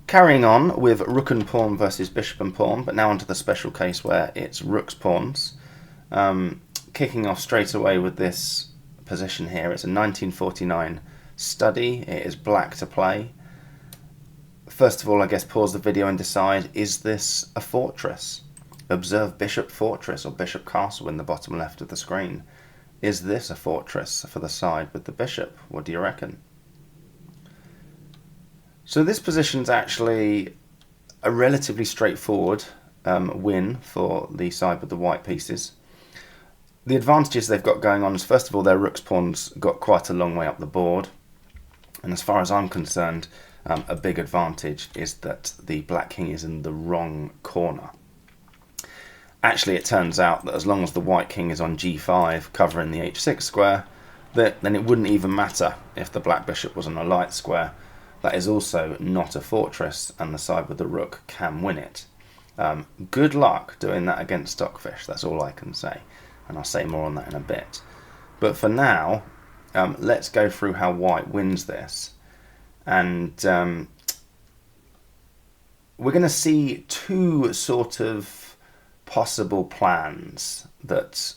Carrying on with rook and pawn versus bishop and pawn, but now onto the special case where it's rook's pawns. Kicking off straight away with this position here. It's a 1949 study. It is black to play. First of all, I guess pause the video and decide, is this a fortress? Observe bishop fortress or bishop castle in the bottom left of the screen. Is this a fortress for the side with the bishop? What do you reckon? So this position's actually a relatively straightforward win for the side with the white pieces. The advantages they've got going on is, first of all, their rook's pawns got quite a long way up the board. And as far as I'm concerned, a big advantage is that the black king is in the wrong corner. Actually, it turns out that as long as the white king is on g5 covering the h6 square, then it wouldn't even matter if the black bishop was on a light square. That is also not a fortress, and the side with the rook can win it. Good luck doing that against Stockfish, that's all I can say. And I'll say more on that in a bit. But for now, let's go through how white wins this. And we're going to see two sort of possible plans that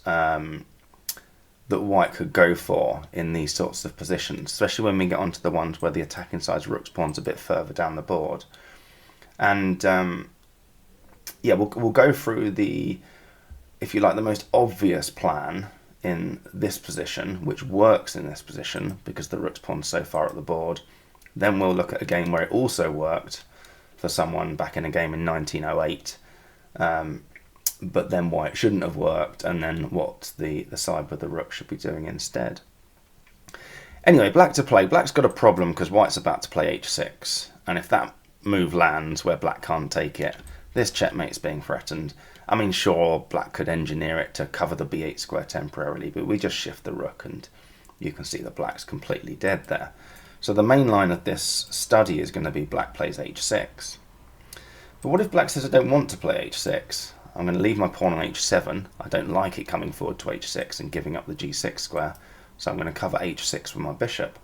that white could go for in these sorts of positions, especially when we get onto the ones where the attacking side's rook's pawn's a bit further down the board. And yeah, we'll go through the, if you like, the most obvious plan in this position, which works in this position because the rook's pawn's so far up the board. Then we'll look at a game where it also worked for someone back in a game in 1908. But then why it shouldn't have worked, and then what the side with the rook should be doing instead. Anyway, black to play. Black's got a problem because white's about to play h6, and if that move lands where black can't take it, this checkmate's being threatened. I mean, sure, black could engineer it to cover the b8 square temporarily, but we just shift the rook, and you can see that black's completely dead there. So the main line of this study is going to be black plays h6. But what if black says I don't want to play h6? I'm going to leave my pawn on h7. I don't like it coming forward to h6 and giving up the g6 square, so I'm going to cover h6 with my bishop.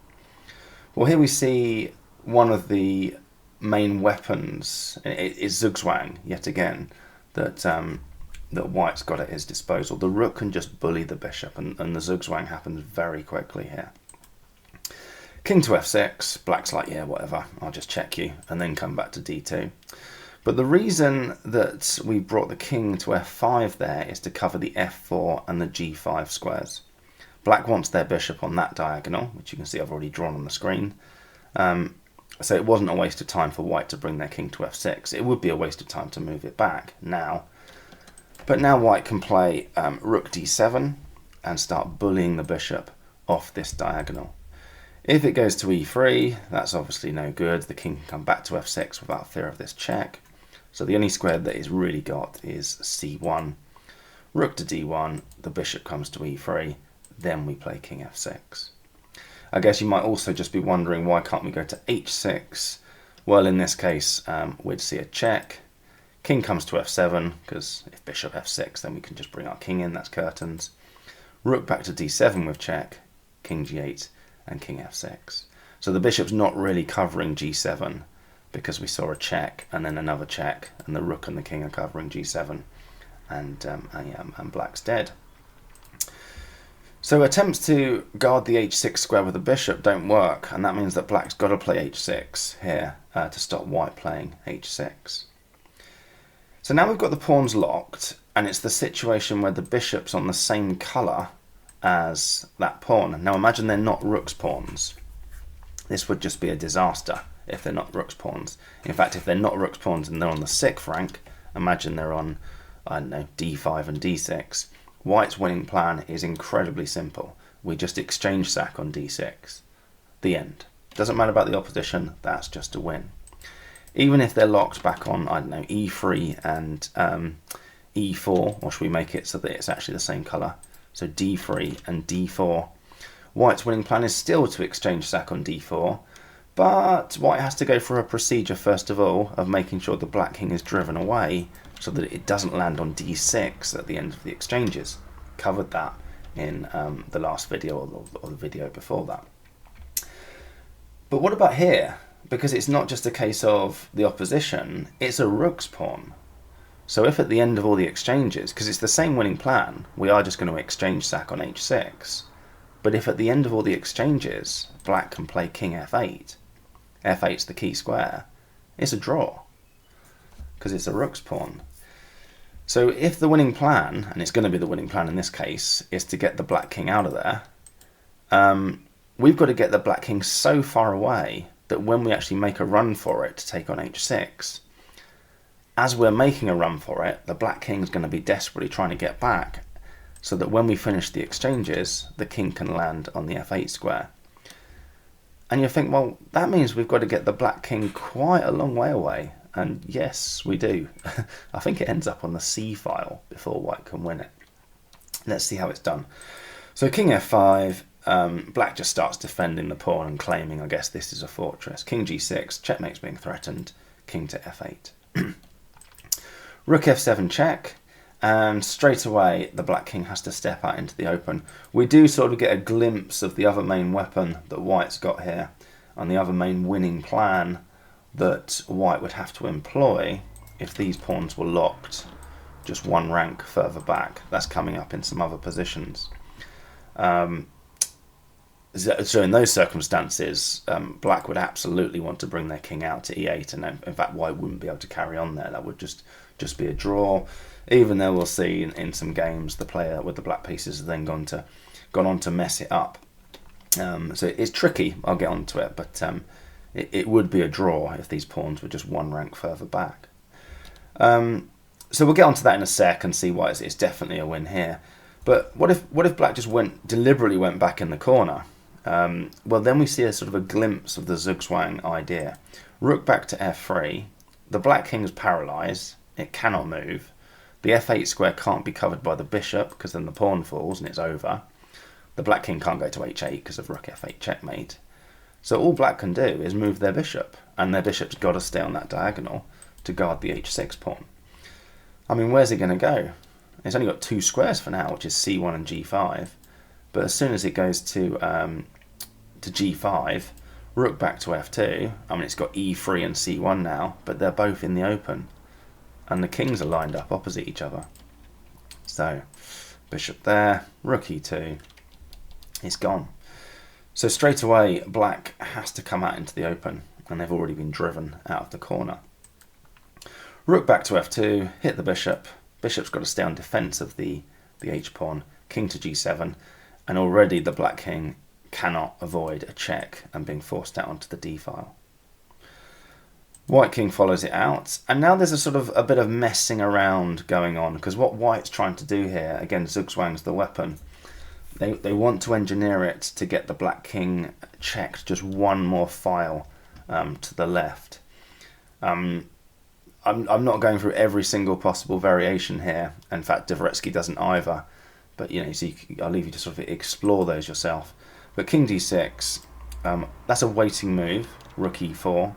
Well, here we see one of the main weapons is Zugzwang, yet again, that white's got at his disposal. The rook can just bully the bishop, and the Zugzwang happens very quickly here. King to f6, black's like, yeah, whatever, I'll just check you, and then come back to d2. But the reason that we brought the king to f5 there is to cover the f4 and the g5 squares. Black wants their bishop on that diagonal, which you can see I've already drawn on the screen. So it wasn't a waste of time for white to bring their king to f6. It would be a waste of time to move it back now. But now white can play rook d7 and start bullying the bishop off this diagonal. If it goes to e3, that's obviously no good. The king can come back to f6 without fear of this check. So the only square that he's really got is c1. Rook to d1, the bishop comes to e3, then we play king f6. I guess you might also just be wondering, why can't we go to h6? Well, in this case, we'd see a check. King comes to f7, because if bishop f6, then we can just bring our king in, that's curtains. Rook back to d7 with check, king g8, and king f6. So the bishop's not really covering g7, because we saw a check and then another check, and the rook and the king are covering g7, and black's dead. So attempts to guard the h6 square with the bishop don't work, and that means that black's got to play h6 here to stop white playing h6. So now we've got the pawns locked, and it's the situation where the bishop's on the same colour as that pawn. Now imagine they're not rook's pawns. This would just be a disaster if they're not rook's pawns. In fact, if they're not rook's pawns and they're on the 6th rank, imagine they're on, I don't know, d5 and d6. White's winning plan is incredibly simple. We just exchange sack on d6. The end. Doesn't matter about the opposition, that's just a win. Even if they're locked back on, I don't know, e3 and e4, or should we make it so that it's actually the same colour? So d3 and d4. White's winning plan is still to exchange sack on d4, but white has to go through a procedure first of all of making sure the black king is driven away so that it doesn't land on d6 at the end of the exchanges. Covered that in the last video or the video before that. But what about here? because it's not just a case of the opposition, it's a rook's pawn. So if at the end of all the exchanges, because it's the same winning plan, we are just going to exchange sack on h6, but if at the end of all the exchanges, black can play king f8, f8's the key square, it's a draw, because it's a rook's pawn. So if the winning plan, and it's going to be the winning plan in this case, is to get the black king out of there, we've got to get the black king so far away that when we actually make a run for it to take on h6, as we're making a run for it, the black king's going to be desperately trying to get back, so that when we finish the exchanges, the king can land on the f8 square. And you think, well, that means we've got to get the black king quite a long way away. And yes, we do. I think it ends up on the c file before white can win it. Let's see how it's done. So king f5, black just starts defending the pawn and claiming, I guess, this is a fortress. King g6, checkmate's being threatened, king to f8. Rook f7 check, and straight away the black king has to step out into the open. We do sort of get a glimpse of the other main weapon that white's got here, and the other main winning plan that white would have to employ if these pawns were locked just one rank further back. That's coming up in some other positions. So in those circumstances, black would absolutely want to bring their king out to e8, and in fact white wouldn't be able to carry on there. That would just be a draw, even though we'll see in some games the player with the black pieces has then gone on to mess it up. So it's tricky, I'll get onto it, but it would be a draw if these pawns were just one rank further back. So we'll get onto that in a sec and see why it's definitely a win here. But what if black just deliberately went back in the corner? Well, then we see a sort of a glimpse of the zugzwang idea. Rook back to f3. The black king's paralysed. It cannot move. The f8 square can't be covered by the bishop because then the pawn falls and it's over. The black king can't go to h8 because of rook f8 checkmate. So all black can do is move their bishop, and their bishop's got to stay on that diagonal to guard the h6 pawn. I mean, where's it going to go? It's only got two squares for now, which is c1 and g5. But as soon as it goes to g5, rook back to f2, I mean, it's got e3 and c1 now, but they're both in the open. And the kings are lined up opposite each other. So, bishop there, rook e2, it's gone. So straight away, black has to come out into the open, and they've already been driven out of the corner. Rook back to f2, hit the bishop. Bishop's got to stay on defense of the h-pawn, king to g7, and already the black king cannot avoid a check and being forced out onto the d-file. White king follows it out, and now there's a sort of a bit of messing around going on, because what white's trying to do here, again, zugzwang's the weapon. They want to engineer it to get the black king checked just one more file to the left. I'm not going through every single possible variation here. In fact, Dvoretsky doesn't either. But so I'll leave you to sort of explore those yourself. But king d6, that's a waiting move. Rook e4.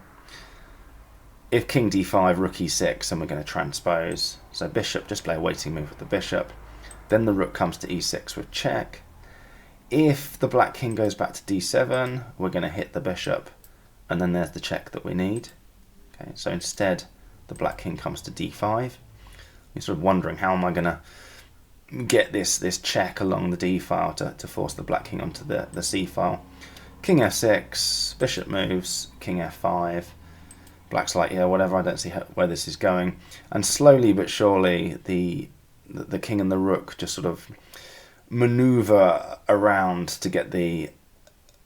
If king d5, rook e6, and we're going to transpose. So bishop, just play a waiting move with the bishop. Then the rook comes to e6 with check. If the black king goes back to d7, we're going to hit the bishop, and then there's the check that we need. Okay, so instead, the black king comes to d5. You're sort of wondering, how am I going to get this check along the d file to force the black king onto the c file? King f6, bishop moves, king f5. Black's like, yeah, whatever, I don't see where this is going. And slowly but surely, the king and the rook just sort of maneuver around to get the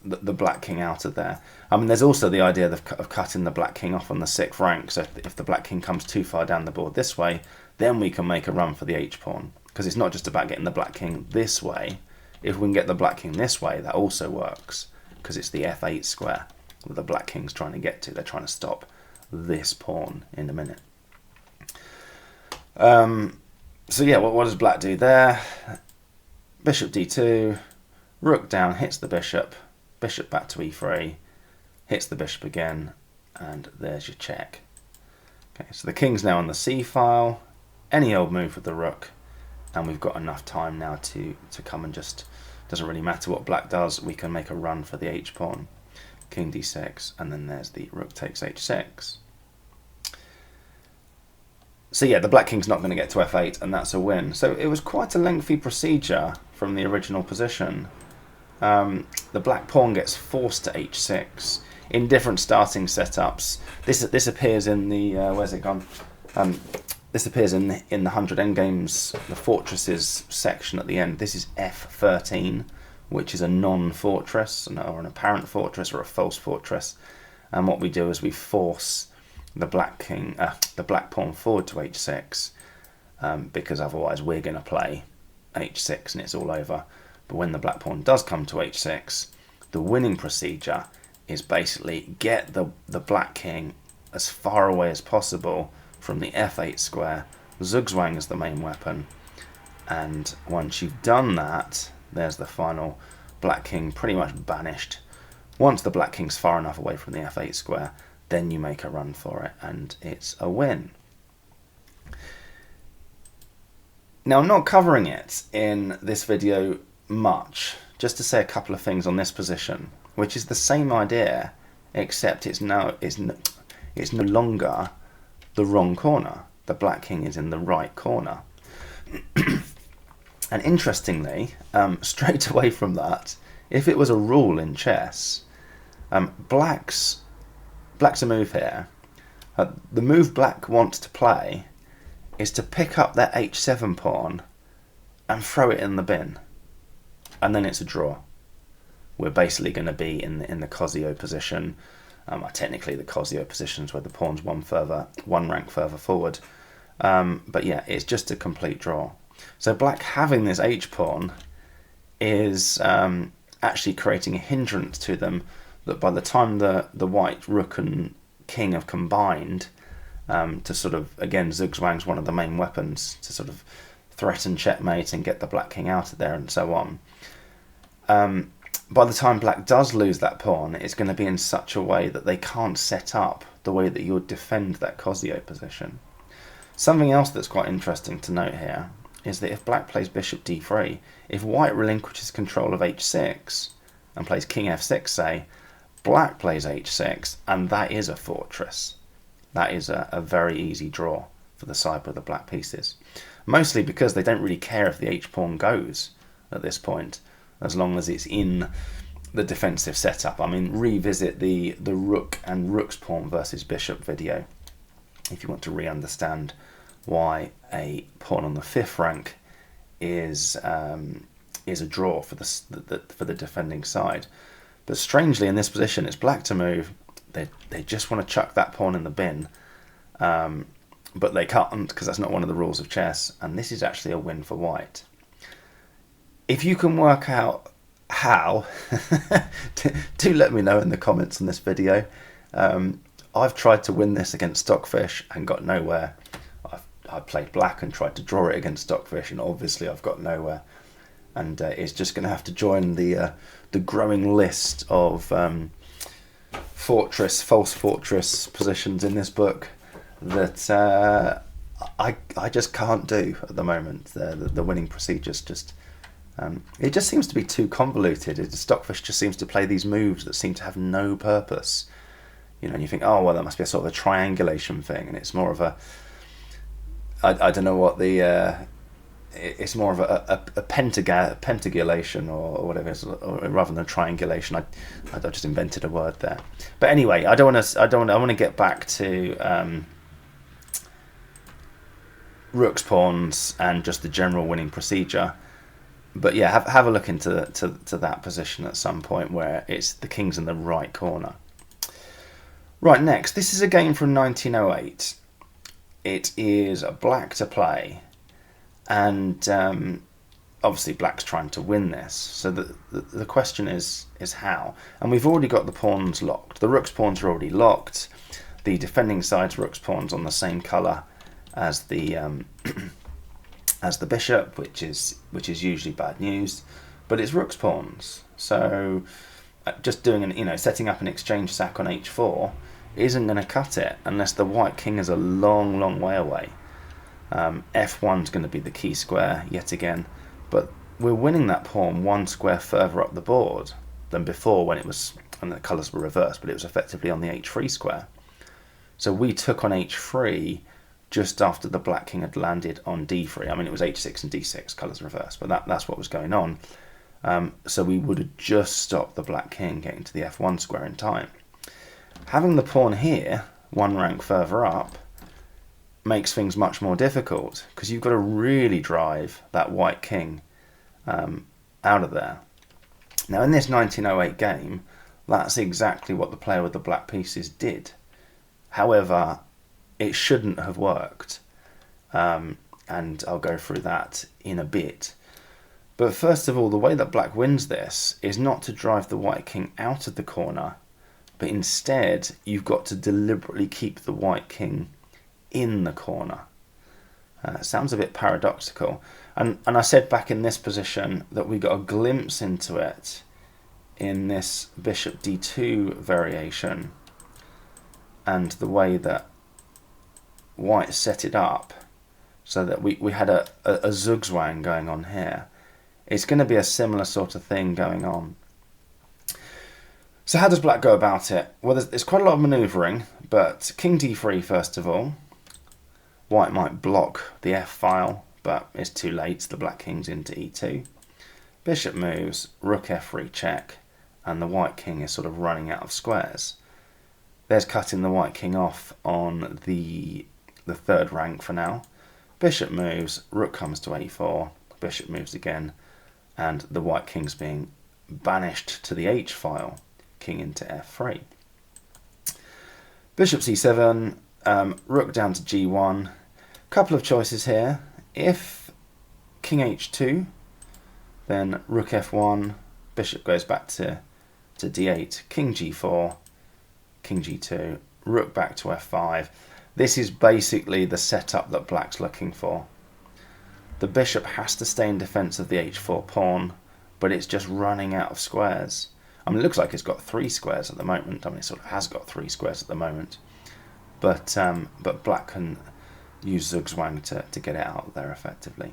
black king out of there. I mean, there's also the idea of cutting the black king off on the 6th rank, so if the black king comes too far down the board this way, then we can make a run for the h-pawn, because it's not just about getting the black king this way. If we can get the black king this way, that also works, because it's the f8 square that the black king's trying to get to. They're trying to stop this pawn in a minute. So yeah, what does black do there? Bishop d2, rook down, hits the bishop, bishop back to e3, hits the bishop again, and there's your check. Okay, so the king's now on the c file, any old move with the rook, and we've got enough time now to come and just, doesn't really matter what black does, we can make a run for the h-pawn. king d6, and then there's the rook takes h6. So yeah, the black king's not going to get to f8, and that's a win. So it was quite a lengthy procedure from the original position. The black pawn gets forced to h6 in different starting setups. This appears in the where's it gone? This appears in the 100 endgames, the fortresses section at the end. This is f13, which is a non-fortress, or an apparent fortress, or a false fortress. And what we do is we force the black pawn forward to h6, because otherwise we're going to play h6 and it's all over. But when the black pawn does come to h6, the winning procedure is basically get the black king as far away as possible from the f8 square, zugzwang as the main weapon, and once you've done that, there's the final black king pretty much banished. Once the black king's far enough away from the f8 square, then you make a run for it, and it's a win. Now, I'm not covering it in this video much, just to say a couple of things on this position, which is the same idea, except it's no longer the wrong corner. The black king is in the right corner. And interestingly, straight away from that, if it was a rule in chess, black's a move here. The move black wants to play is to pick up that h7 pawn and throw it in the bin, and then it's a draw. We're basically going to be in the Cosio position. Technically, the Cosio position is where the pawn's one rank further forward. But yeah, it's just a complete draw. So black having this h pawn is actually creating a hindrance to them, that by the time the white rook and king have combined to sort of, again, zugzwang's one of the main weapons to sort of threaten checkmate and get the black king out of there and so on. By the time black does lose that pawn, it's going to be in such a way that they can't set up the way that you would defend that Cosio position. Something else that's quite interesting to note here is that if black plays bishop d3, if white relinquishes control of h6 and plays king f6, say, black plays h6, and that is a fortress. That is a very easy draw for the side with the black pieces. Mostly because they don't really care if the h-pawn goes at this point, as long as it's in the defensive setup. I mean, revisit the rook and rook's pawn versus bishop video if you want to re-understand why a pawn on the 5th rank is a draw for the defending side. But strangely, in this position, it's black to move. They just want to chuck that pawn in the bin, but they can't, because that's not one of the rules of chess, and this is actually a win for white. If you can work out how, do let me know in the comments on this video. I've tried to win this against Stockfish and got nowhere. I played black and tried to draw it against Stockfish, and obviously I've got nowhere. And it's just going to have to join the growing list of false fortress positions in this book that I just can't do at the moment. The winning procedures just it just seems to be too convoluted. Stockfish just seems to play these moves that seem to have no purpose. You know, and you think, oh well, that must be a sort of a triangulation thing, and it's more of a I don't know what the it's more of a pentagulation or whatever, rather than a triangulation. I just invented a word there. But anyway, I want to get back to rook's pawns and just the general winning procedure. But yeah, have a look into that position at some point where it's the king's in the right corner. Right, next, this is a game from 1908. It is black to play, and obviously black's trying to win this. So the question is how? And we've already got the pawns locked. The rook's pawns are already locked. The defending side's rook's pawns on the same colour as the as the bishop, which is usually bad news, but it's rook's pawns. So just doing setting up an exchange sack on h4 isn't going to cut it unless the white king is a long way away. F1's going to be the key square yet again, but we're winning that pawn one square further up the board than before when it was and the colours were reversed, but it was effectively on the h3 square. So we took on h3 just after the black king had landed on d3. I mean, it was h6 and d6, colours reversed, but that's what was going on. So we would have just stopped the black king getting to the f1 square in time. Having the pawn here, one rank further up, makes things much more difficult, because you've got to really drive that white king out of there. Now, in this 1908 game, that's exactly what the player with the black pieces did. However, it shouldn't have worked, and I'll go through that in a bit. But first of all, the way that black wins this is not to drive the white king out of the corner, but instead you've got to deliberately keep the white king in the corner. Sounds a bit paradoxical. And I said back in this position that we got a glimpse into it in this bishop d2 variation, and the way that white set it up so that we had a zugzwang going on here. It's going to be a similar sort of thing going on. So how does black go about it? Well, there's quite a lot of manoeuvring, but king d3 first of all. White might block the f file, but it's too late. The black king's into e2. Bishop moves, rook f3 check, and the white king is sort of running out of squares. There's cutting the white king off on the third rank for now. Bishop moves, rook comes to a4, bishop moves again, and the white king's being banished to the h file, king into f3. Bishop c7, rook down to g1. Couple of choices here. If king h2, then rook f1, bishop goes back to d8, king g4, king g2, rook back to f5. This is basically the setup that black's looking for. The bishop has to stay in defense of the h4 pawn, but it's just running out of squares. I mean, it looks like it's got 3 squares at the moment. I mean, it sort of has got 3 squares at the moment. But black can use zugzwang to get it out there effectively.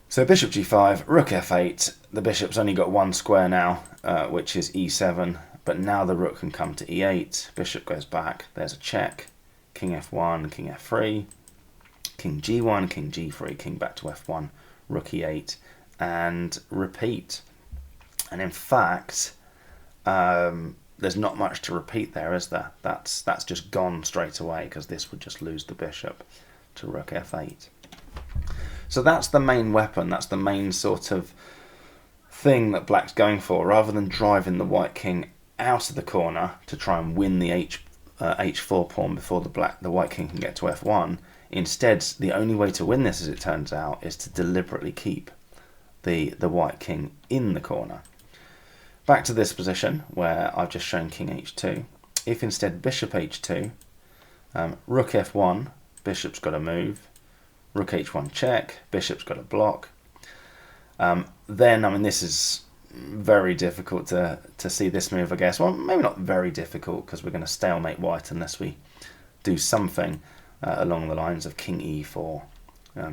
So bishop g5, rook f8. The bishop's only got 1 square now, which is e7. But now the rook can come to e8. Bishop goes back. There's a check. King f1, king f3. King g1, king g3, king back to f1, rook e8, and repeat. And in fact, there's not much to repeat there, is there? That's just gone straight away, because this would just lose the bishop to rook f8. So that's the main weapon. That's the main sort of thing that black's going for, rather than driving the white king out of the corner to try and win the h4 pawn before the white king can get to f1. Instead, the only way to win this, as it turns out, is to deliberately keep the white king in the corner. Back to this position where I've just shown king h2. If instead bishop h2, rook f1, bishop's got to move, rook h1 check, bishop's got to block. Then, I mean, this is very difficult to see this move, I guess. Well, maybe not very difficult, because we're going to stalemate white unless we do something along the lines of king e4.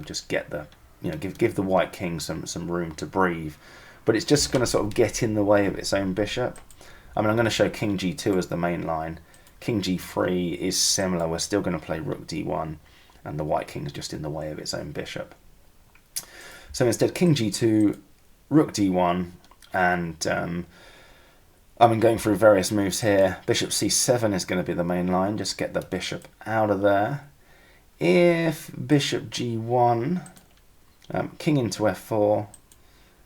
Just get the, give the white king some room to breathe. But it's just going to sort of get in the way of its own bishop. I mean, I'm going to show king g2 as the main line. King g3 is similar. We're still going to play rook d1, and the white king is just in the way of its own bishop. So instead, king g2, rook d1, and I'm going through various moves here. Bishop c7 is going to be the main line. Just get the bishop out of there. If bishop g1, king into f4,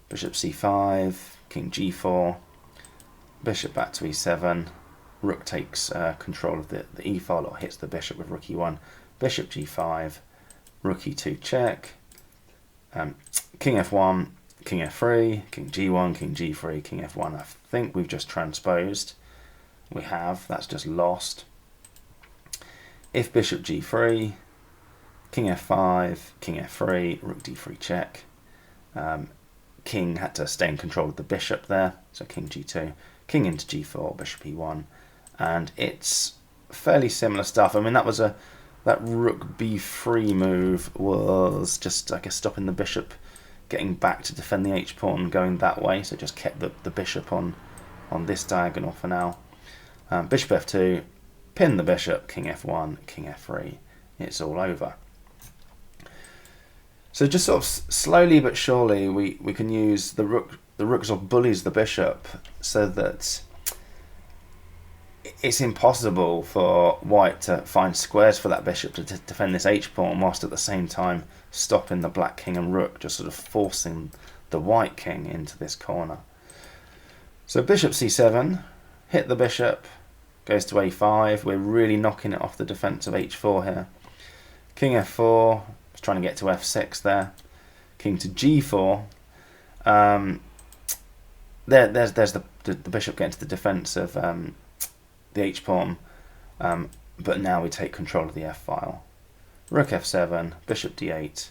bishop c5, king g4, bishop back to e7, rook takes control of the e-file, or hits the bishop with rook e1, bishop g5, rook e2 check, king f1, king f3, king g1, king g3, king f1. I think we've just transposed. We have. That's just lost. If bishop g3, king f5, king f3, rook d3 check. King had to stay in control of the bishop there, so king g2, king into g4, bishop e1, and it's fairly similar stuff. I mean, that rook b3 move was just, I guess, stopping the bishop getting back to defend the h-pawn going that way, so just kept the bishop on on this diagonal for now. Bishop f2, pin the bishop, king f1, king f3. It's all over. So just sort of slowly but surely we can use the rook. The rook sort of bullies the bishop so that it's impossible for white to find squares for that bishop to defend this h-pawn, whilst at the same time stopping the black king and rook, just sort of forcing the white king into this corner. So bishop c7, hit the bishop, goes to a5. We're really knocking it off the defence of h4 here. King f4, was trying to get to f6 there. King to g4. There's the bishop getting to the defence of the h-pawn, but now we take control of the f-file. Rook f7, bishop d8,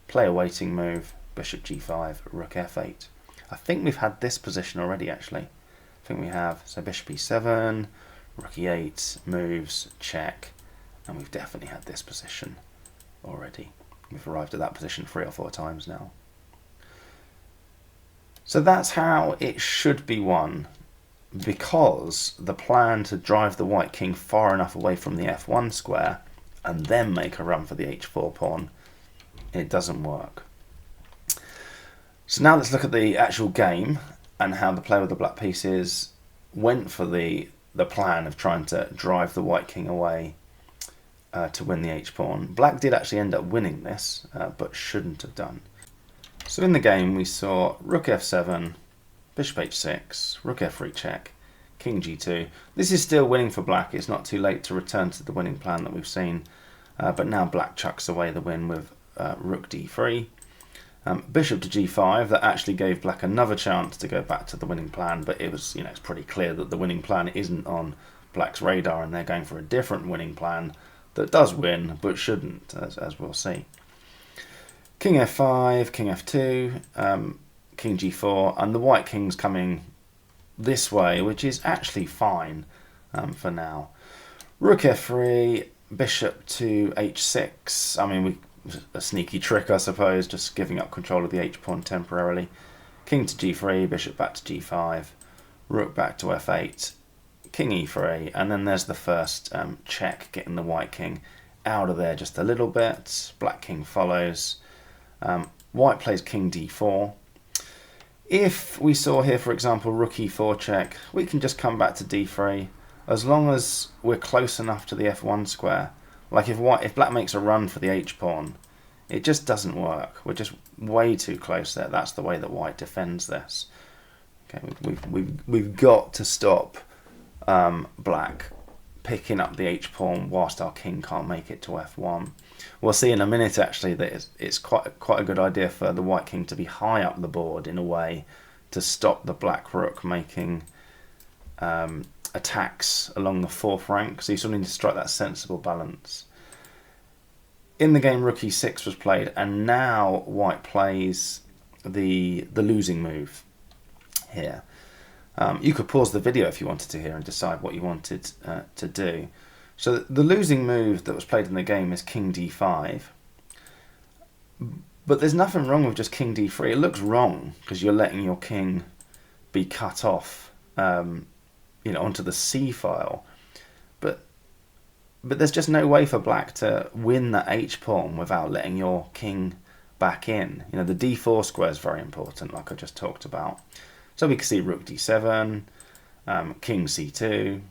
play a waiting move, bishop g5, rook f8. I think we've had this position already actually. I think we have. So bishop e7, rook e8, moves, check, and we've definitely had this position already. We've arrived at that position 3 or 4 times now. So that's how it should be won, because the plan to drive the white king far enough away from the f1 square and then make a run for the h4 pawn, it doesn't work. So now let's look at the actual game and how the player with the black pieces went for the plan of trying to drive the white king away to win the h-pawn. Black did actually end up winning this, but shouldn't have done. So in the game we saw rook f7, bishop h6, rook f3 check, king g2. This is still winning for black. It's not too late to return to the winning plan that we've seen, but now black chucks away the win with rook d3. Bishop to g5, that actually gave black another chance to go back to the winning plan, but it was, it's pretty clear that the winning plan isn't on black's radar and they're going for a different winning plan that does win but shouldn't, as we'll see. King f5, king f2, king g4, and the white king's coming this way, which is actually fine for now. Rook f3, bishop to h6. I mean, a sneaky trick, I suppose, just giving up control of the h-pawn temporarily. King to g3, bishop back to g5, rook back to f8, king e3, and then there's the first check, getting the white king out of there just a little bit. Black king follows. White plays king d4. If we saw here, for example, rook e4 check, we can just come back to d3 as long as we're close enough to the f1 square. Like if black makes a run for the h-pawn, it just doesn't work. We're just way too close there. That's the way that white defends this. Okay, we've got to stop black picking up the h-pawn whilst our king can't make it to f1. We'll see in a minute actually that it's quite a good idea for the white king to be high up the board in a way to stop the black rook making attacks along the 4th rank. So you sort of need to strike that sensible balance. In the game, rook e6 was played, and now white plays the losing move here. You could pause the video if you wanted to here and decide what you wanted to do. So the losing move that was played in the game is king d5. But there's nothing wrong with just king d3. It looks wrong because you're letting your king be cut off onto the c file. But there's just no way for black to win that h-pawn without letting your king back in. The d4 square is very important, like I just talked about. So we can see rook d7, king c2,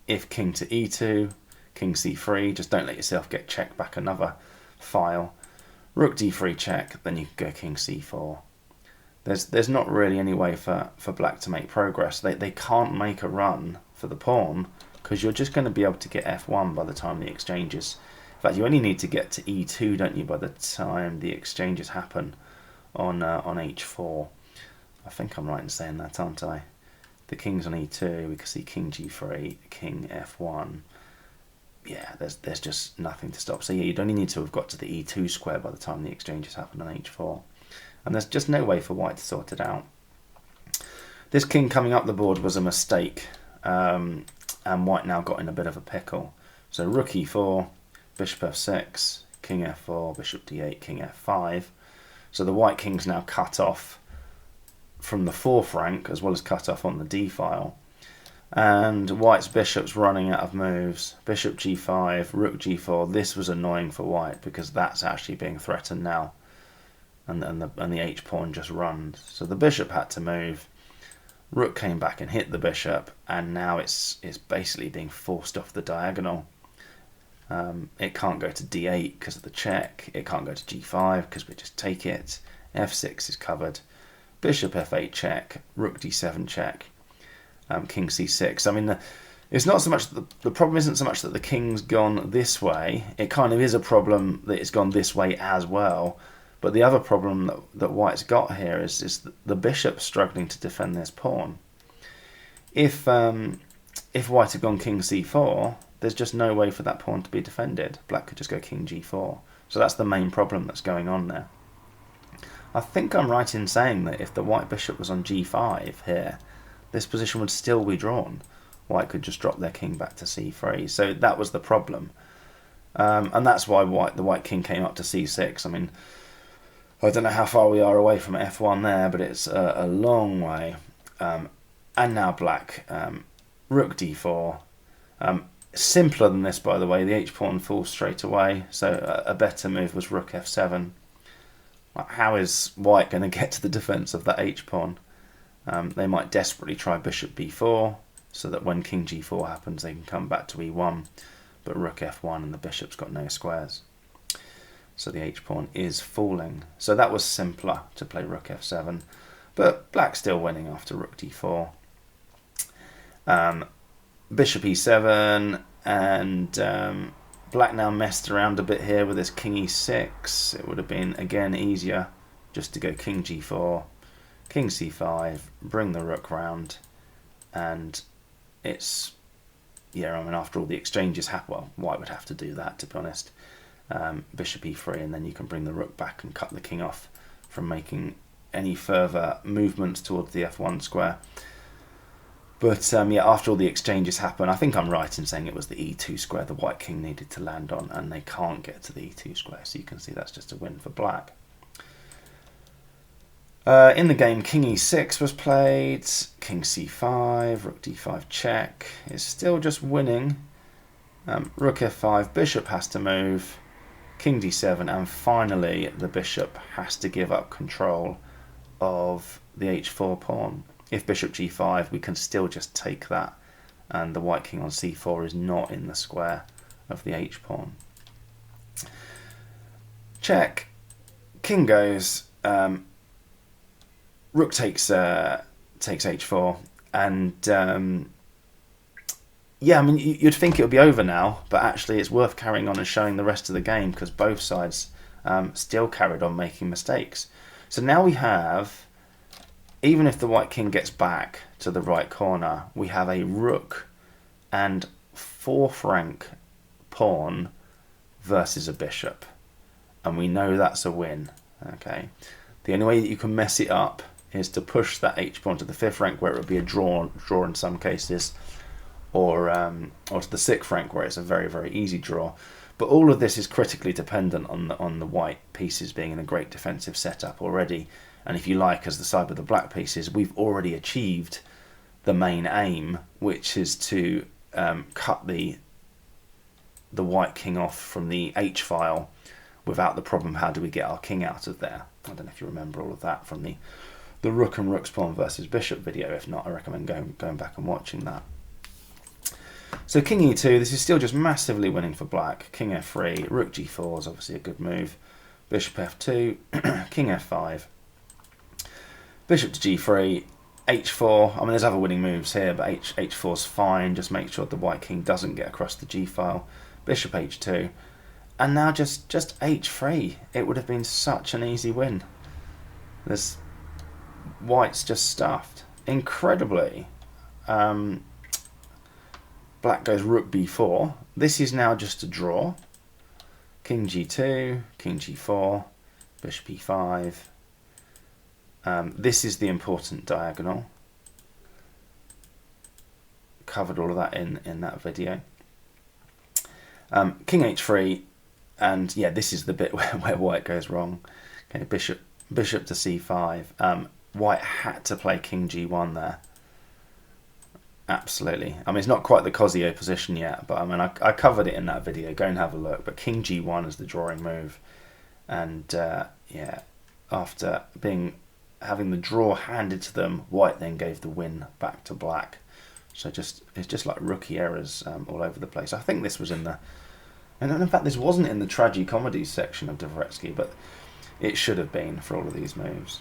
if king to e2, king c3, just don't let yourself get checked back another file. Rook d3 check, then you can go king c4. There's not really any way for black to make progress. They can't make a run for the pawn because you're just going to be able to get f1 by the time the exchanges. In fact, you only need to get to e2, don't you, by the time the exchanges happen on h4. I think I'm right in saying that, aren't I? The king's on e2, we can see king g3, king f1. Yeah, there's just nothing to stop. So yeah, you'd only need to have got to the e2 square by the time the exchanges happen on h4. And there's just no way for white to sort it out. This king coming up the board was a mistake, and white now got in a bit of a pickle. So rook e4, bishop f6, king f4, bishop d8, king f5. So the white king's now cut off from the fourth rank, as well as cut off on the d file. And white's bishop's running out of moves. Bishop g5, rook g4. This was annoying for white because that's actually being threatened now, and the h pawn just runs. So the bishop had to move. Rook came back and hit the bishop, and now it's basically being forced off the diagonal. It can't go to d8 because of the check. It can't go to g5 because we just take it. f6 is covered. Bishop f8 check. Rook d7 check. King c6. I mean, it's not so much the problem isn't so much that the king's gone this way. It kind of is a problem that it's gone this way as well. But the other problem that white's got here is the bishop struggling to defend this pawn. If white had gone king c4, there's just no way for that pawn to be defended. Black could just go king g4. So that's the main problem that's going on there. I think I'm right in saying that if the white bishop was on g5 here, this position would still be drawn. White could just drop their king back to c3. So that was the problem. And that's why the white king came up to c6. I mean, I don't know how far we are away from f1 there, but it's a long way. And now black, rook d4. Simpler than this, by the way. The h-pawn falls straight away, so a better move was rook f7. How is white going to get to the defence of that h-pawn? They might desperately try bishop b4, so that when king g4 happens, they can come back to e1. But rook f1 and the bishop's got no squares. So the h-pawn is falling. So that was simpler to play rook f7. But black's still winning after rook d4. Bishop e7, and black now messed around a bit here with his king e6. It would have been, again, easier just to go king g4, king c5, bring the rook round, and it's, yeah, I mean, after all the exchanges happen, well, white would have to do that, to be honest. Bishop e3, and then you can bring the rook back and cut the king off from making any further movements towards the f1 square. But yeah, after all the exchanges happen, I think I'm right in saying it was the e2 square the white king needed to land on, and they can't get to the e2 square, so you can see that's just a win for black. In the game, king e6 was played, king c5, rook d5 check. It's still just winning. Rook f5, bishop has to move, king d7, and finally the bishop has to give up control of the h4 pawn. If bishop g5, we can still just take that, and the white king on c4 is not in the square of the h-pawn. Check. King goes. Rook takes h4, and yeah, I mean, you'd think it would be over now, but actually it's worth carrying on and showing the rest of the game because both sides still carried on making mistakes. So now we have, even if the white king gets back to the right corner, we have a rook and fourth rank pawn versus a bishop. And we know that's a win. Okay. The only way that you can mess it up is to push that h-pawn to the fifth rank, where it would be a draw in some cases, or to the sixth rank, where it's a very, very easy draw. But all of this is critically dependent on the white pieces being in a great defensive setup already. And if you like, as the side with the black pieces, we've already achieved the main aim, which is to cut the white king off from the h file without the problem, how do we get our king out of there? I don't know if you remember all of that from the rook and rook's pawn versus bishop video. If not, I recommend going back and watching that. So king e2, this is still just massively winning for black. King f3, rook g4 is obviously a good move. Bishop f2, king f5, bishop to g3, h4. I mean, there's other winning moves here, but h4 is fine. Just make sure the white king doesn't get across the g file. Bishop h2, and now just h3. It would have been such an easy win. This white's just stuffed incredibly. Black goes rook b4. This is now just a draw. King g2, king g4, bishop e5. This is the important diagonal. Covered all of that in that video. King h3, and yeah, this is the bit where white goes wrong. Okay, bishop to c5. White had to play king g1 there. Absolutely. I mean, it's not quite the Cosio position yet, but I mean, I covered it in that video. Go and have a look. But king g1 is the drawing move. And yeah, after having the draw handed to them, White then gave the win back to Black. So it's just like rookie errors all over the place. I think this was in the... And in fact, this wasn't in the tragi-comedies section of Dvoretsky, but it should have been for all of these moves.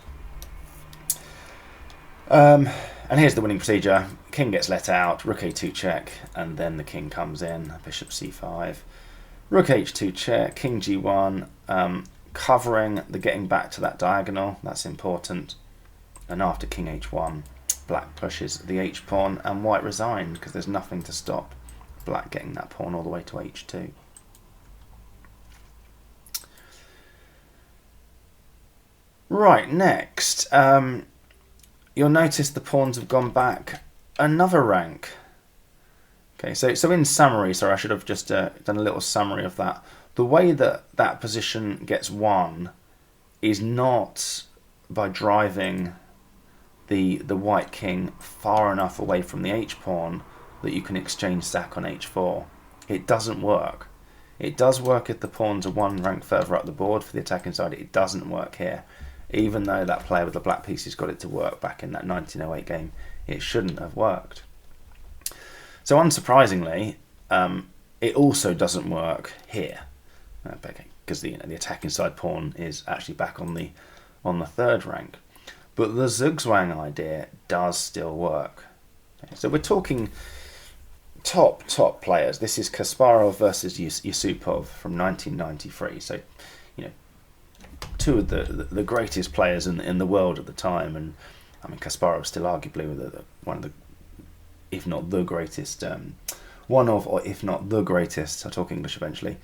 And here's the winning procedure. King gets let out, rook a2 check, and then the king comes in, bishop c5. Rook h2 check, king g1, covering the getting back to that diagonal. That's important. And after king h1, Black pushes the h-pawn, and White resigned because there's nothing to stop Black getting that pawn all the way to h2. Right, next, you'll notice the pawns have gone back another rank. Okay, so in summary, sorry, I should have just done a little summary of that. The way that that position gets won is not by driving the white king far enough away from the h-pawn that you can exchange sack on h4. It doesn't work. It does work if the pawns are one rank further up the board for the attacking side. It doesn't work here. Even though that player with the black pieces got it to work back in that 1908 game, it shouldn't have worked. So unsurprisingly, it also doesn't work here, because the attacking side pawn is actually back on the third rank. But the zugzwang idea does still work. Okay, so we're talking top players. This is Kasparov versus Yusupov from 1993. So, you know, two of the greatest players in the world at the time, and I mean Kasparov still arguably one of the, if not the greatest, one of, or if not the greatest, I talk English eventually,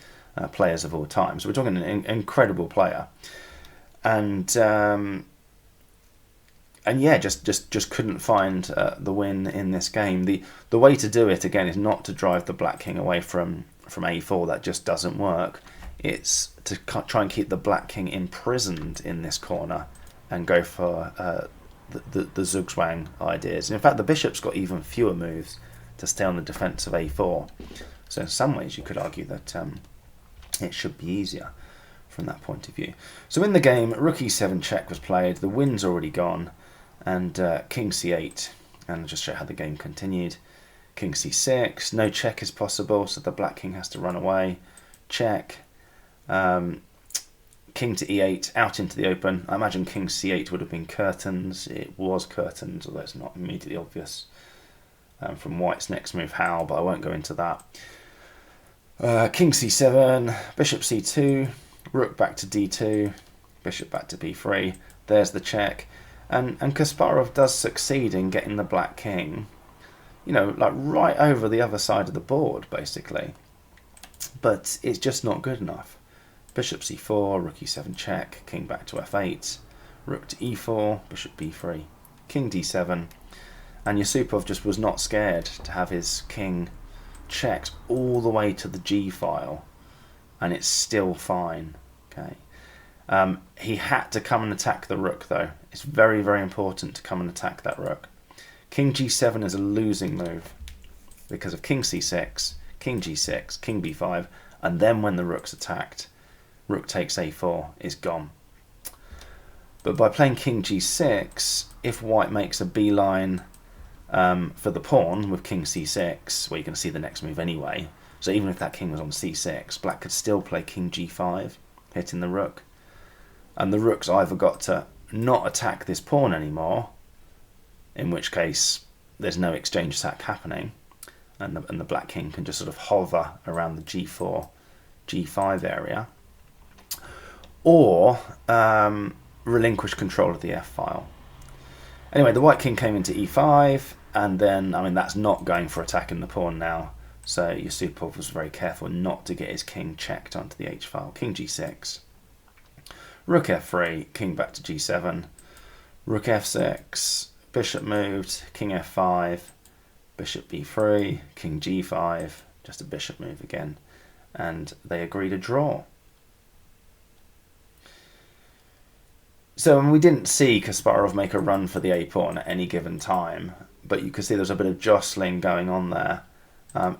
players of all time. So we're talking an incredible player, and yeah, just couldn't find the win in this game. The way to do it again is not to drive the black king away from a4. That just doesn't work. It's to try and keep the black king imprisoned in this corner and go for the zugzwang ideas. And in fact, the bishop's got even fewer moves to stay on the defense of a4. So in some ways, you could argue that it should be easier from that point of view. So in the game, rook e7 check was played. The win's already gone, and king c8. And I'll just show how the game continued. King c6. No check is possible, so the black king has to run away. Check. King to e8, out into the open. I imagine king c8 would have been curtains. It was curtains, although it's not immediately obvious from white's next move how, but I won't go into that. King c7, bishop c2, rook back to d2, bishop back to b3. There's the check. And Kasparov does succeed in getting the black king, you know, like right over the other side of the board, basically. But it's just not good enough. Bishop c4, rook e7 check, king back to f8, rook to e4, bishop b3, king d7, and Yusupov just was not scared to have his king checked all the way to the g file, and it's still fine. Okay, he had to come and attack the rook though. It's very, very important to come and attack that rook. King g7 is a losing move because of king c6, king g6, king b5, and then when the rook's attacked, rook takes a4 is gone. But by playing king g6, if white makes a beeline for the pawn with king c6, well, you can see the next move anyway. So even if that king was on c6, black could still play king g5, hitting the rook. And the rook's either got to not attack this pawn anymore, in which case there's no exchange sack happening, and the black king can just sort of hover around the g4, g5 area, or relinquish control of the f-file. Anyway, the white king came into e5, and then, I mean, that's not going for attacking the pawn now, so Yusupov was very careful not to get his king checked onto the h-file. King g6, rook f3, king back to g7, rook f6, bishop moved, king f5, bishop b3, king g5, just a bishop move again, and they agreed a draw. So we didn't see Kasparov make a run for the a-pawn at any given time, but you could see there was a bit of jostling going on there.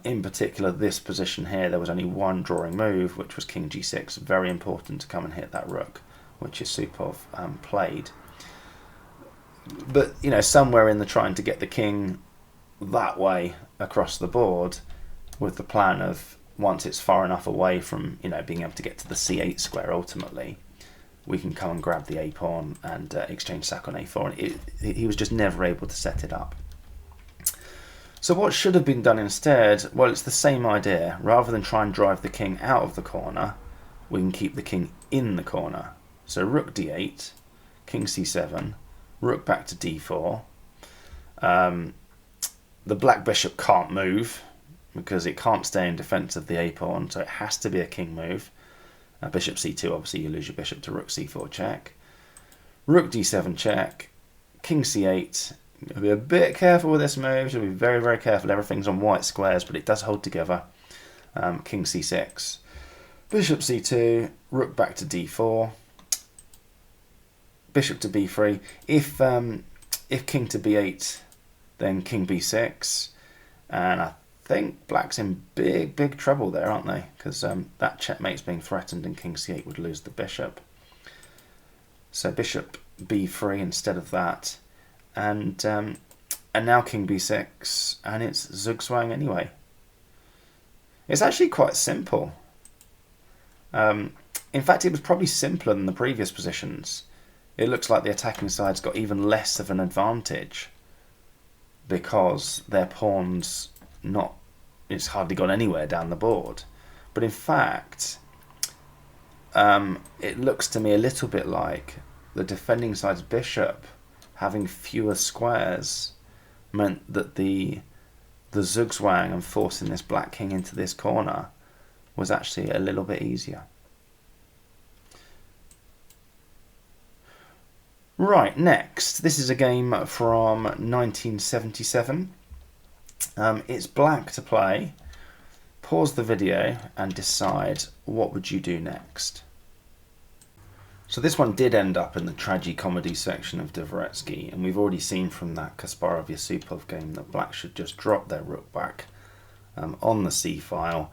In particular, this position here, there was only one drawing move, which was king g6, very important to come and hit that rook, which Yusupov played. But, somewhere in the trying to get the king that way across the board, with the plan of once it's far enough away from, being able to get to the c8 square ultimately, we can come and grab the a-pawn and exchange sack on a4. And he was just never able to set it up. So what should have been done instead? Well, it's the same idea. Rather than try and drive the king out of the corner, we can keep the king in the corner. So rook d8, king c7, rook back to d4. The black bishop can't move because it can't stay in defense of the a-pawn, so it has to be a king move. Bishop c2, obviously you lose your bishop to rook c4 check. Rook d7 check, king c8. Be a bit careful with this move. Should be very, very careful. Everything's on white squares, but it does hold together. King c6, bishop c2, rook back to d4, bishop to b3. If king to b8, then king b6, and I think black's in big, big trouble there, aren't they? Because that checkmate's being threatened, and king c8 would lose the bishop. So bishop b3 instead of that. And now king b6, and it's zugzwang anyway. It's actually quite simple. In fact, it was probably simpler than the previous positions. It looks like the attacking side's got even less of an advantage because their pawn's it's hardly gone anywhere down the board. But in fact, it looks to me a little bit like the defending side's bishop having fewer squares meant that the zugzwang and forcing this black king into this corner was actually a little bit easier. Right, next, this is a game from 1977. It's black to play. Pause the video and decide what would you do next. So this one did end up in the tragi-comedy section of Dvoretsky, and we've already seen from that Kasparov-Yusupov game that black should just drop their rook back on the c-file,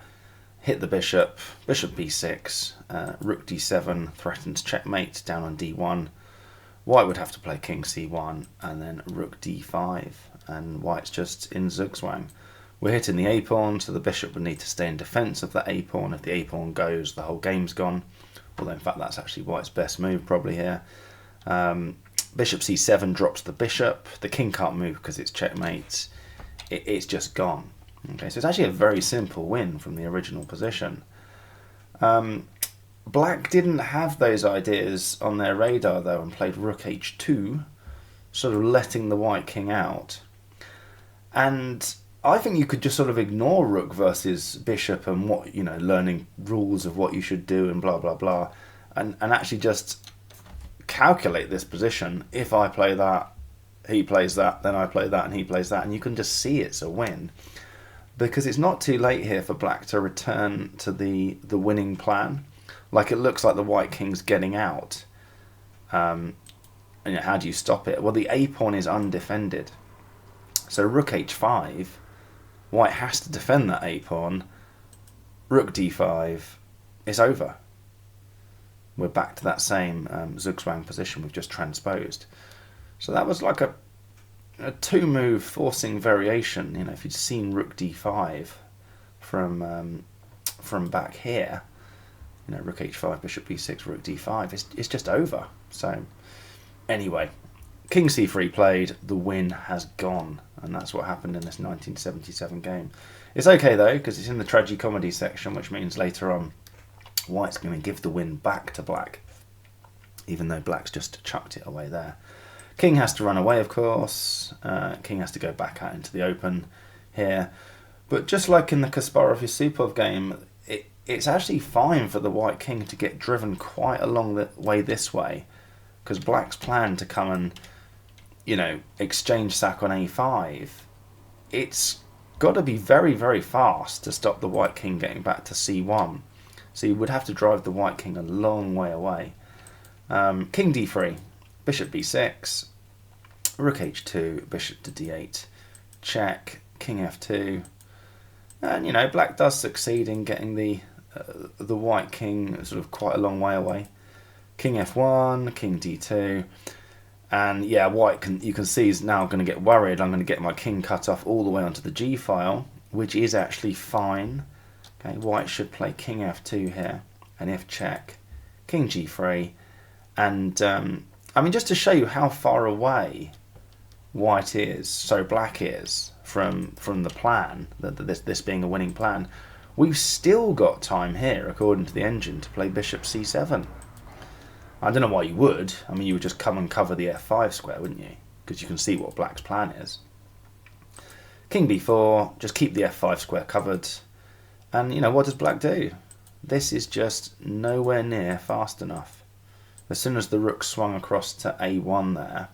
hit the bishop, bishop b6, rook d7 threatens checkmate down on d1. White would have to play king c1 and then rook d5, and white's just in zugzwang. We're hitting the a-pawn, so the bishop would need to stay in defense of the a-pawn. If the a-pawn goes, the whole game's gone. Although in fact that's actually white's best move probably here. Bishop c7 drops the bishop. The king can't move because it's checkmate. It's just gone. Okay, so it's actually a very simple win from the original position. Black didn't have those ideas on their radar though and played rook h2, sort of letting the white king out. And I think you could just sort of ignore rook versus bishop and what, learning rules of what you should do and blah, blah, blah, and actually just calculate this position. If I play that, he plays that, then I play that and he plays that, and you can just see it's a win. Because it's not too late here for black to return to the winning plan. Like, it looks like the white king's getting out. And how do you stop it? Well, the a-pawn is undefended. So rook h5, white has to defend that a-pawn. Rook d5, it's over. We're back to that same zugzwang position we've just transposed. So that was like a two-move forcing variation. If you'd seen rook d5 from back here, rook h5, bishop b6, rook d5, it's just over. So anyway, king c3 played, the win has gone, and that's what happened in this 1977 game. It's okay though, because it's in the tragi-comedy section, which means later on white's going to give the win back to black, even though black's just chucked it away there. King has to run away, of course. King has to go back out into the open here. But just like in the Kasparov-Yusupov game, it's actually fine for the white king to get driven quite a long way this way, because black's plan to come and, exchange sack on a5, it's got to be very, very fast to stop the white king getting back to c1. So you would have to drive the white king a long way away. King d3. bishop b6, rook h2, bishop to d8, check, king f2, and you know, black does succeed in getting the white king sort of quite a long way away. King f1, king d2, and yeah, white you can see is now going to get worried. I'm going to get my king cut off all the way onto the g file, which is actually fine. Okay, white should play king f2 here, and if check, king g3, and I mean, just to show you how far away white is, so black is from the plan, this being a winning plan, we've still got time here, according to the engine, to play bishop c7. I don't know why you would. I mean, you would just come and cover the f5 square, wouldn't you? Because you can see what black's plan is. King b4, just keep the f5 square covered. And, you know, what does black do? This is just nowhere near fast enough. As soon as the rook swung across to a1 there,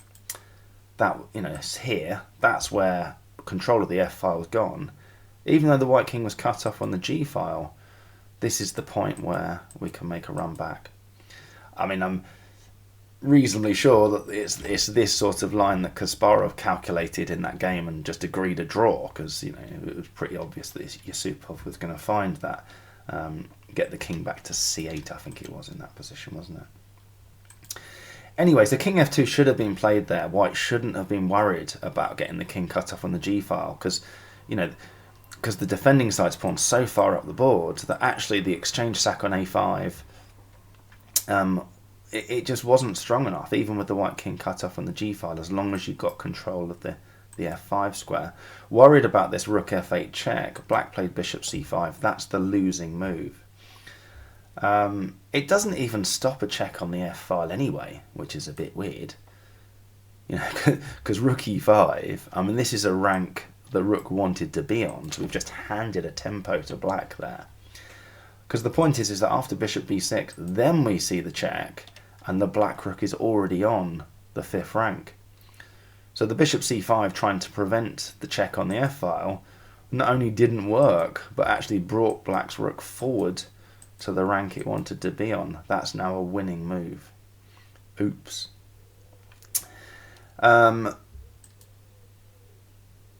that, you know, it's here. That's where control of the f-file was gone. Even though the white king was cut off on the g file, this is the point where we can make a run back. I mean, I'm reasonably sure that it's this sort of line that Kasparov calculated in that game and just agreed a draw, because, you know, it was pretty obvious that Yusupov was going to find that, get the king back to c8, I think it was, in that position, wasn't it? Anyway, so king f2 should have been played there. White shouldn't have been worried about getting the king cut off on the g file, because, you know, because the defending side's pawn's so far up the board that actually the exchange sack on a5, it just wasn't strong enough, even with the white king cut off on the g file, as long as you got control of the f5 square. Worried about this rook f8 check, black played bishop c5. That's the losing move. It doesn't even stop a check on the f file anyway, which is a bit weird. You know, because rook e5, I mean, this is a rank the rook wanted to be on, so we've just handed a tempo to black there. Because the point is that after bishop b6, then we see the check, and the black rook is already on the 5th rank. So the bishop c5 trying to prevent the check on the f-file not only didn't work, but actually brought black's rook forward to the rank it wanted to be on. That's now a winning move. Oops.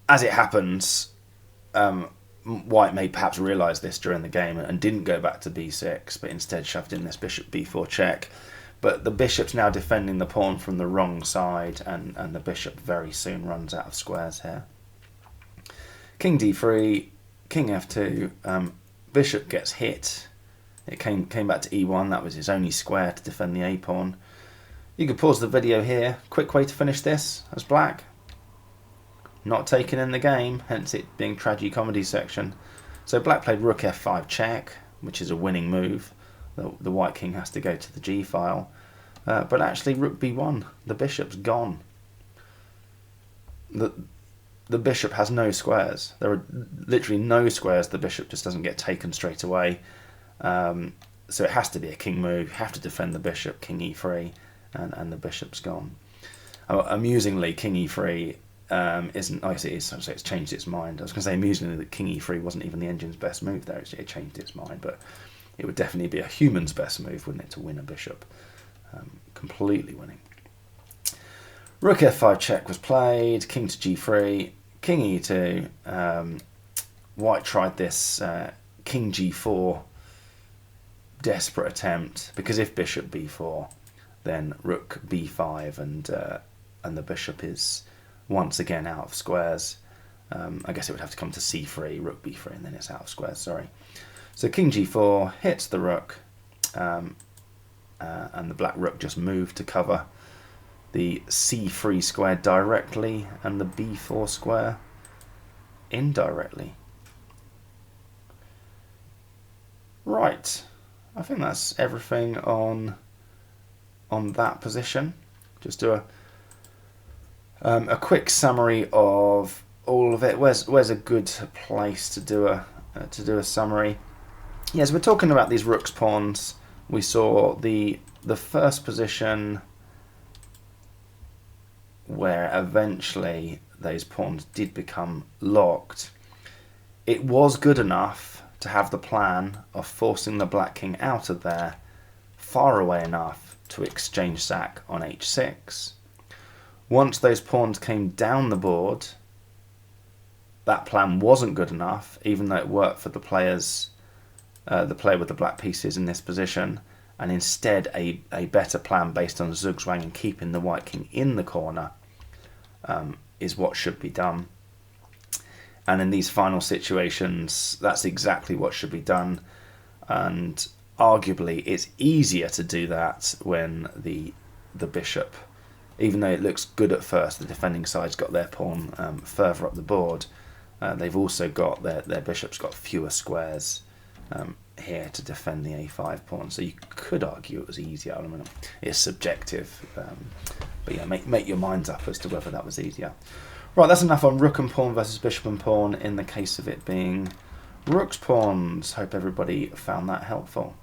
As it happens, white may perhaps realise this during the game and didn't go back to b6, but instead shoved in this bishop b4 check. But the bishop's now defending the pawn from the wrong side, and the bishop very soon runs out of squares here. King d3, king f2, bishop gets hit. It came back to e1, that was his only square to defend the a pawn. You could pause the video here. Quick way to finish this as black. Not taken in the game, hence it being tragicomedy section. So black played rook f5 check, which is a winning move. The white king has to go to the g file. But actually rook b1, the bishop's gone. The bishop has no squares. There are literally no squares. The bishop just doesn't get taken straight away. So it has to be a king move. You have to defend the bishop, king e3, and the bishop's gone. Amusingly, king e3 isn't. Oh, yes, it is. So it's changed its mind. I was going to say amusingly that king e3 wasn't even the engine's best move there. It changed its mind, but it would definitely be a human's best move, wouldn't it, to win a bishop? Completely winning. Rook f5 check was played. King to g3. King e2. White tried this king g4 desperate attempt, because if bishop b4, then rook b5, and the bishop is once again out of squares. I guess it would have to come to c3, rook b3, and then it's out of squares, sorry. So king g4 hits the rook, and the black rook just moved to cover the c3 square directly and the b4 square indirectly. Right, I think that's everything on that position. Just do a quick summary of all of it. Where's a good place to do a summary? Yes, we're talking about these rook's pawns. We saw the first position where eventually those pawns did become locked. It was good enough to have the plan of forcing the black king out of there far away enough to exchange sack on h6. Once those pawns came down the board, that plan wasn't good enough, even though it worked for the player with the black pieces in this position, and instead a better plan based on zugzwang and keeping the white king in the corner is what should be done. And in these final situations, that's exactly what should be done. And arguably, it's easier to do that when the bishop, even though it looks good at first, the defending side's got their pawn further up the board. They've also got their bishop's got fewer squares here to defend the a5 pawn. So you could argue it was easier. I mean, it's subjective, but yeah, make your minds up as to whether that was easier. Right, that's enough on rook and pawn versus bishop and pawn in the case of it being rook's pawns. Hope everybody found that helpful.